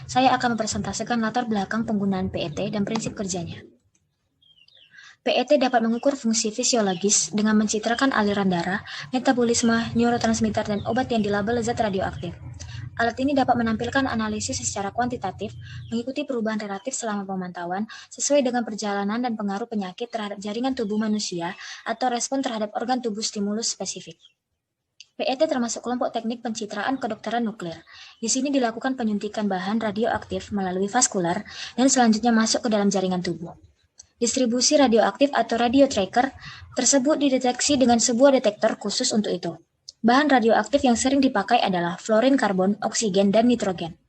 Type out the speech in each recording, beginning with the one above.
saya akan mempresentasikan latar belakang penggunaan PET dan prinsip kerjanya. PET dapat mengukur fungsi fisiologis dengan mencitrakan aliran darah, metabolisme, neurotransmitter, dan obat yang dilabel zat radioaktif. Alat ini dapat menampilkan analisis secara kuantitatif, mengikuti perubahan relatif selama pemantauan, sesuai dengan perjalanan dan pengaruh penyakit terhadap jaringan tubuh manusia atau respon terhadap organ tubuh stimulus spesifik. PET termasuk kelompok teknik pencitraan kedokteran nuklir. Di sini dilakukan penyuntikan bahan radioaktif melalui vaskular dan selanjutnya masuk ke dalam jaringan tubuh. Distribusi radioaktif atau radio tracker tersebut dideteksi dengan sebuah detektor khusus untuk itu. Bahan radioaktif yang sering dipakai adalah fluorin, karbon, oksigen, dan nitrogen.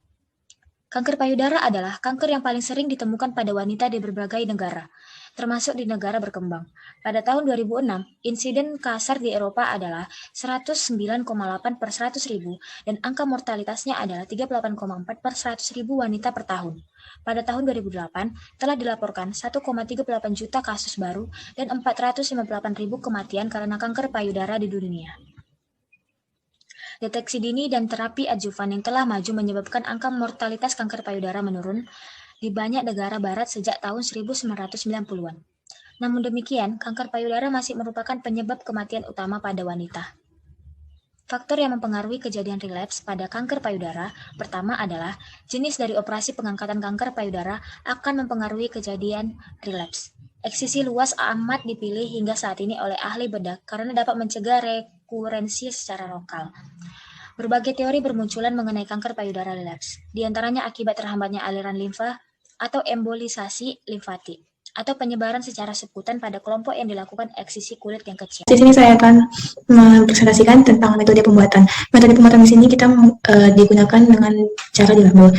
Kanker payudara adalah kanker yang paling sering ditemukan pada wanita di berbagai negara, termasuk di negara berkembang. Pada tahun 2006, insiden kasar di Eropa adalah 109,8 per 100 ribu dan angka mortalitasnya adalah 38,4 per 100 ribu wanita per tahun. Pada tahun 2008, telah dilaporkan 1,38 juta kasus baru dan 458 ribu kematian karena kanker payudara di dunia. Deteksi dini dan terapi adjuvan yang telah maju menyebabkan angka mortalitas kanker payudara menurun di banyak negara barat sejak tahun 1990-an. Namun demikian, kanker payudara masih merupakan penyebab kematian utama pada wanita. Faktor yang mempengaruhi kejadian relapse pada kanker payudara pertama adalah jenis dari operasi pengangkatan kanker payudara akan mempengaruhi kejadian relapse. Eksisi luas amat dipilih hingga saat ini oleh ahli bedah karena dapat mencegah rekurensi secara lokal. Berbagai teori bermunculan mengenai kanker payudara relapse, di antaranya akibat terhambatnya aliran limfa atau embolisasi limfatik, atau penyebaran secara subkutan pada kelompok yang dilakukan eksisi kulit yang kecil. Di sini saya akan mempresentasikan tentang metode pembuatan. Metode pembuatan di sini kita digunakan dengan cara dilabel.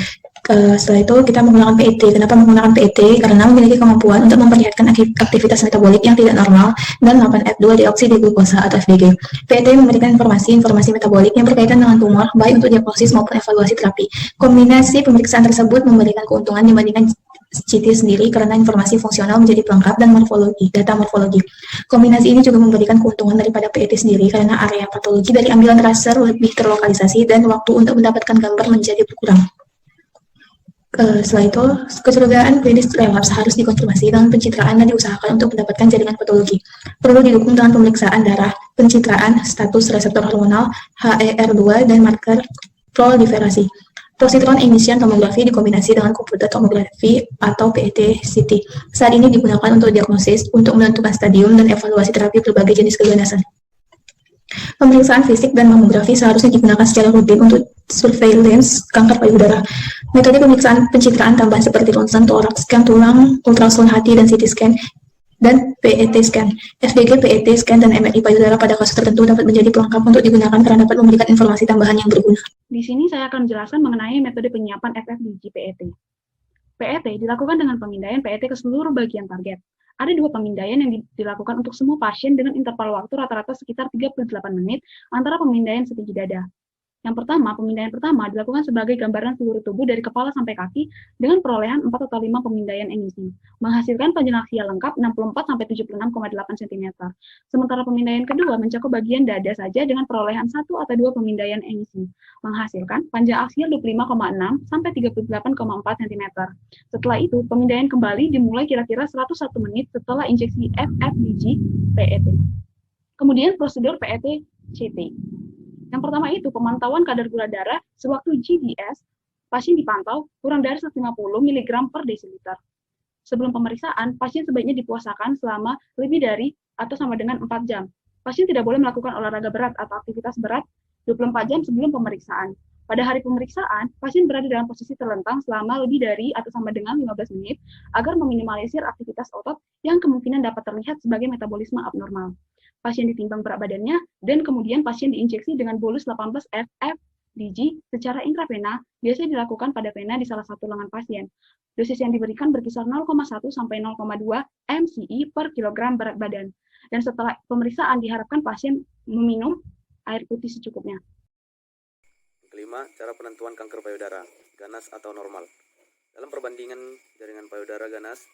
Setelah itu kita menggunakan PET. Kenapa menggunakan PET? Karena memiliki kemampuan untuk memperlihatkan aktivitas metabolik yang tidak normal dan 8F2 dioksida glukosa atau FDG. PET memberikan informasi metabolik yang berkaitan dengan tumor, baik untuk diagnosis maupun evaluasi terapi. Kombinasi pemeriksaan tersebut memberikan keuntungan dibandingkan CT sendiri karena informasi fungsional menjadi pelengkap dan data morfologi. Kombinasi ini juga memberikan keuntungan daripada PET sendiri karena area patologi dari ambilan tracer lebih terlokalisasi dan waktu untuk mendapatkan gambar menjadi berkurang. Setelah itu, kecurigaan klinis relapse harus dikonfirmasi dengan pencitraan dan diusahakan untuk mendapatkan jaringan patologi. Perlu didukung dengan pemeriksaan darah, pencitraan, status reseptor hormonal, HER2, dan marker proliferasi. Positron emission tomografi dikombinasi dengan komputer tomografi atau PET-CT. Saat ini digunakan untuk diagnosis, untuk menentukan stadium dan evaluasi terapi berbagai jenis keganasan. Pemeriksaan fisik dan mamografi seharusnya digunakan secara rutin untuk surveillance kanker payudara. Metode pemeriksaan pencitraan tambahan seperti ronsen toraks, scan tulang, ultrasound hati, dan CT scan, dan PET scan. FDG, PET scan, dan MRI payudara pada kasus tertentu dapat menjadi pelengkap untuk digunakan karena dapat memberikan informasi tambahan yang berguna. Di sini saya akan menjelaskan mengenai metode penyiapan FFDG PET. PET dilakukan dengan pemindaian PET ke seluruh bagian target. Ada dua pemindaian yang dilakukan untuk semua pasien dengan interval waktu rata-rata sekitar 38 menit antara pemindaian setinggi dada. Yang pertama, pemindaian pertama dilakukan sebagai gambaran seluruh tubuh dari kepala sampai kaki dengan perolehan 4 atau 5 pemindaian emisi, menghasilkan panjang aksial lengkap 64-76,8 cm. Sementara pemindaian kedua mencakup bagian dada saja dengan perolehan 1 atau 2 pemindaian emisi, menghasilkan panjang aksial 25,6 sampai 38,4 cm. Setelah itu, pemindaian kembali dimulai kira-kira 101 menit setelah injeksi FFDG PET. Kemudian prosedur PET CT. Yang pertama itu pemantauan kadar gula darah sewaktu GDS, pasien dipantau kurang dari 150 mg per desiliter. Sebelum pemeriksaan, pasien sebaiknya dipuasakan selama lebih dari atau sama dengan 4 jam. Pasien tidak boleh melakukan olahraga berat atau aktivitas berat 24 jam sebelum pemeriksaan. Pada hari pemeriksaan, pasien berada dalam posisi terlentang selama lebih dari atau sama dengan 15 menit agar meminimalisir aktivitas otot yang kemungkinan dapat terlihat sebagai metabolisme abnormal. Pasien ditimbang berat badannya, dan kemudian pasien diinjeksi dengan bolus 18 FFDG secara intravena, biasanya dilakukan pada vena di salah satu lengan pasien. Dosis yang diberikan berkisar 0,1 sampai 0,2 mCi per kilogram berat badan. Dan setelah pemeriksaan diharapkan pasien meminum air putih secukupnya. Kelima, cara penentuan kanker payudara, ganas atau normal. Dalam perbandingan jaringan payudara ganas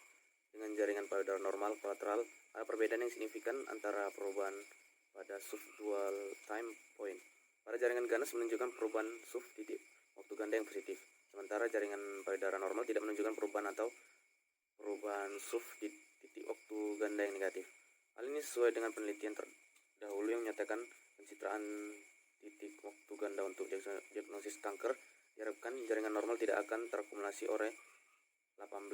dengan jaringan payudara normal kolateral, ada perbedaan yang signifikan antara perubahan pada SUV dual time point. Pada jaringan ganas menunjukkan perubahan SUV di waktu ganda yang positif. Sementara jaringan payudara normal tidak menunjukkan perubahan SUV di titik waktu ganda yang negatif. Hal ini sesuai dengan penelitian terdahulu yang menyatakan pencitraan titik waktu ganda untuk diagnosis kanker. Diharapkan jaringan normal tidak akan terakumulasi oleh 18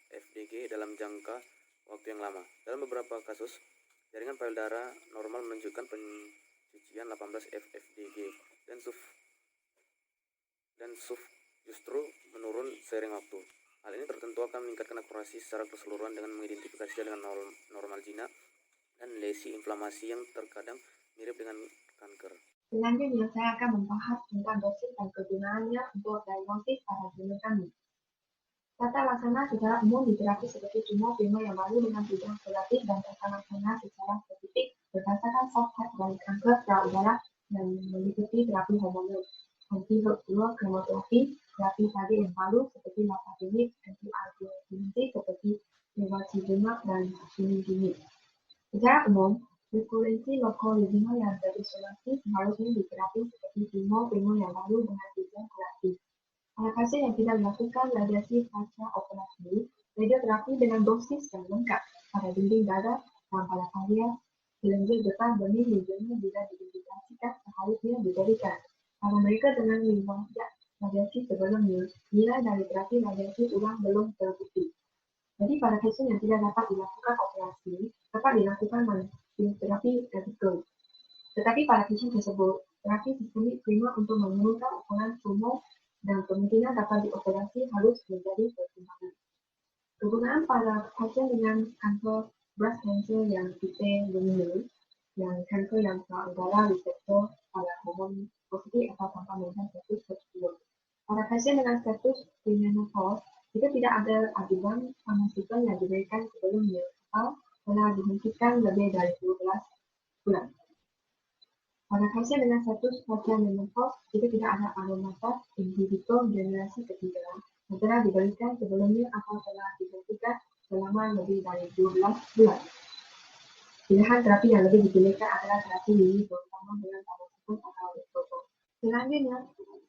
FFDG dalam jangka waktu yang lama. Dalam beberapa kasus, jaringan payudara normal menunjukkan pencucian 18 FFDG dan SUV justru menurun seiring waktu. Hal ini tertentu akan meningkatkan akurasi secara keseluruhan dengan mengidentifikasi dengan normal jinak dan lesi inflamasi yang terkadang mirip dengan kanker. Selanjutnya, saya akan membahas tentang dosis dan kegunaannya untuk diagnosis pada jumlah kami. Tata laksana secara umum diterapi seperti tumor yang baru dengan bidang kuratif dan tata laksana secara spesifik berdasarkan subtype dari kanker payudara dan meliputi terapi hormonal, anti-HER2 kemoterapi, terapi target yang baru seperti lapatinib, anti-angiotensin seperti bevacizumab dan sunitinib. Secara umum, frekuensi lokal regional yang terisolasi seharusnya diterapi seperti tumor yang baru dengan bidang kuratif. Pada pasien yang tidak melakukan radiasi pasca operasi, radioterapi dengan dosis yang lengkap pada dinding dada dan pada area kelenjar getah benih regional bila diindikasikan seharusnya diberikan. Pada mereka dengan riwayat radiasi sebelumnya, nilai dari terapi radiasi ulang belum terbukti. Jadi pada pasien yang tidak dapat dilakukan operasi, dapat dilakukan terapi radikal. Tetapi pada pasien tersebut, terapi sistemik prima untuk menurunkan ukuran tumor dan kemungkinan dapat dioperasi harus menjadi pertimbangan. Kegunaan pada pasien dengan kanker breast cancer yang tipe dominan, yang kanker yang payudara reseptor pada hormon positif atau tanpa mengenai status tersebut. Pada pasien dengan status premenopause, jika tidak ada ajudan pharmaceutical yang diberikan sebelumnya atau telah dihentikan lebih dari 12 bulan. Pada pasien dengan status pasien menopause, jika tidak ada aromatase inhibitor generasi ketiga yang telah diberikan sebelumnya atau telah dihentikan selama lebih dari 12 bulan. Pilihan terapi yang lebih dipilihkan adalah terapi ini terutama dengan tamoxifen atau risotol. Selanjutnya,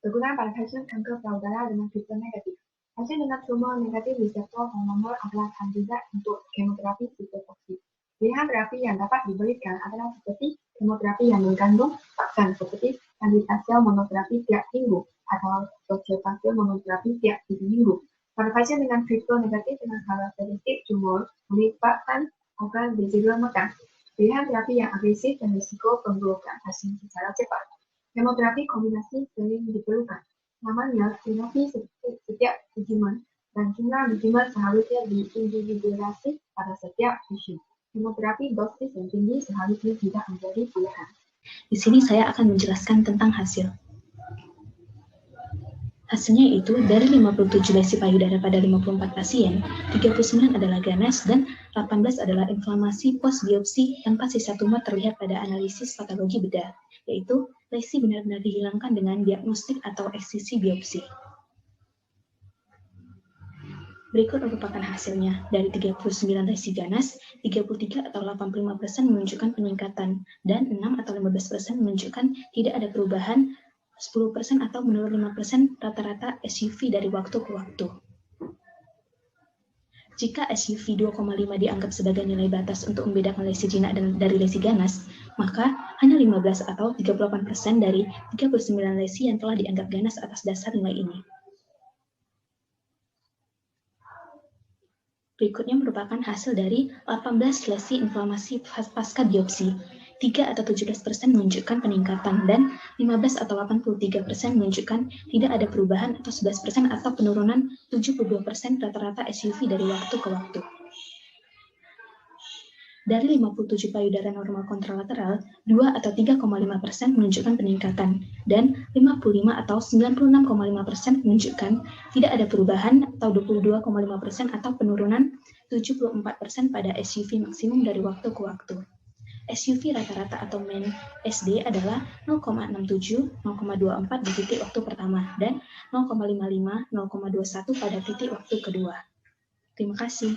kegunaan pada pasien kanker payudara dengan triple negatif. Pasien dengan tumor negatif reseptor hormonal adalah kandidat untuk kemoterapi sitotoksik. Pilihan terapi yang dapat diberikan adalah seperti kemoterapi yang mengandung vaksin seperti candidatal monoterapi tiap minggu atau docetaxel monoterapi tiap 3 minggu. Pada pasien dengan triple negatif dengan karakteristik tumor menyebabkan organ residual makan, pilihan terapi yang agresif dan risiko pemburukan pasien secara cepat. Kemoterapi kombinasi sering diperlukan. Namanya terapi setiap regimen dan jumlah regimen seharusnya diindividualisasi pada setiap pasien. Kemoterapi dosis yang tinggi seharusnya tidak menjadi pilihan. Di sini saya akan menjelaskan tentang hasil. Hasilnya itu dari 57 lesi payudara pada 54 pasien, 39 adalah ganas dan 18 adalah inflamasi post-biopsi tanpa sisa tumor terlihat pada analisis patologi bedah, yaitu lesi benar-benar dihilangkan dengan diagnostik atau eksisi biopsi. Berikut merupakan hasilnya. Dari 39 lesi ganas, 33 atau 85% menunjukkan peningkatan, dan 6 atau 15% menunjukkan tidak ada perubahan, 10% atau menurun 5% rata-rata SUV dari waktu ke waktu. Jika SUV 2,5 dianggap sebagai nilai batas untuk membedakan lesi jinak dari lesi ganas, maka hanya 15 atau 38% dari 39 lesi yang telah dianggap ganas atas dasar nilai ini. Berikutnya merupakan hasil dari 18 lesi inflamasi pasca biopsi. 3 atau 17% menunjukkan peningkatan dan 15 atau 83% menunjukkan tidak ada perubahan atau 11% atau penurunan 72% rata-rata SUV dari waktu ke waktu. Dari 57 payudara normal kontralateral, 2 atau 3,5% menunjukkan peningkatan dan 55 atau 96,5% menunjukkan tidak ada perubahan atau 22,5% atau penurunan 74% pada SUV maksimum dari waktu ke waktu. SUV rata-rata atau mean SD adalah 0,67, 0,24 di titik waktu pertama, dan 0,55, 0,21 pada titik waktu kedua. Terima kasih.